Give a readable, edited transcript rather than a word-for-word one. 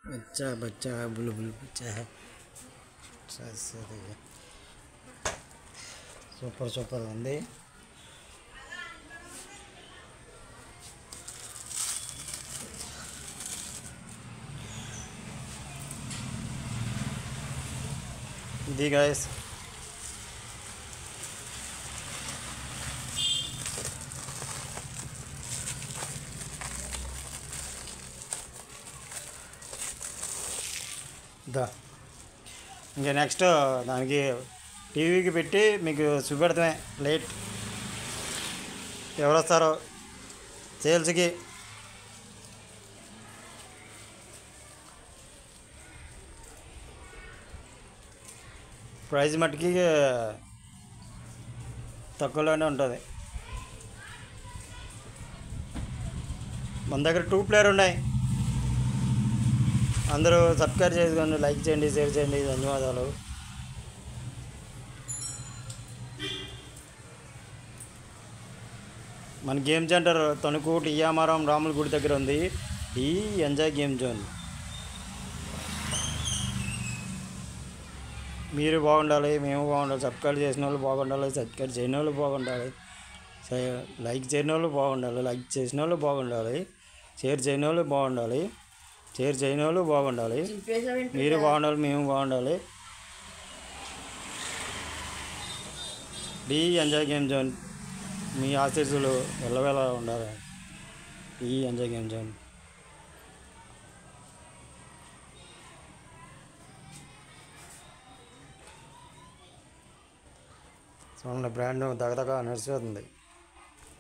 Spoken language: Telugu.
बच्चा बच्चा है, बुलबुल बच्चा है। సూపర్ సూపర్ ఉంది. ఇది గైస్ దా ఇంకా నెక్స్ట్ దానికి టీవీకి పెట్టి మీకు చూపెడతామే లేట్ ఎవరు వస్తారో సేల్స్కి. ప్రైస్ మట్టుకి తక్కువలోనే ఉంటుంది. మన దగ్గర 2 ప్లేయర్ ఉన్నాయి. అందరూ సబ్స్క్రైబ్ చేసుకోండి, లైక్ చేయండి, షేర్ చేయండి. ధన్యవాదాలు. మన గేమ్ సెంటర్ తణుకు టియామారం రాముల గుడి దగ్గర ఉంది. ఈ ఎంజాయ్ గేమ్ జోన్. మీరు బాగుండాలి, మేము బాగుండాలి. సబ్స్క్రైబ్ చేసిన వాళ్ళు బాగుండాలి, సబ్స్క్రైబ్ చేయని వాళ్ళు బాగుండాలి, లైక్ చేయని వాళ్ళు బాగుండాలి, లైక్ చేసిన వాళ్ళు బాగుండాలి, షేర్ చేయని వాళ్ళు బాగుండాలి, షేర్ చేయని వాళ్ళు బాగుండాలి. మీరు బాగుండాలి, మేము బాగుండాలి. ఎంజాయ్ గేమ్ జోన్ మీ ఆశీస్సులు వెళ్ళవేళ ఉండాలి. Enjoy game zone. చూడండి, బ్రాండ్ దగదగా నడిచిపోతుంది.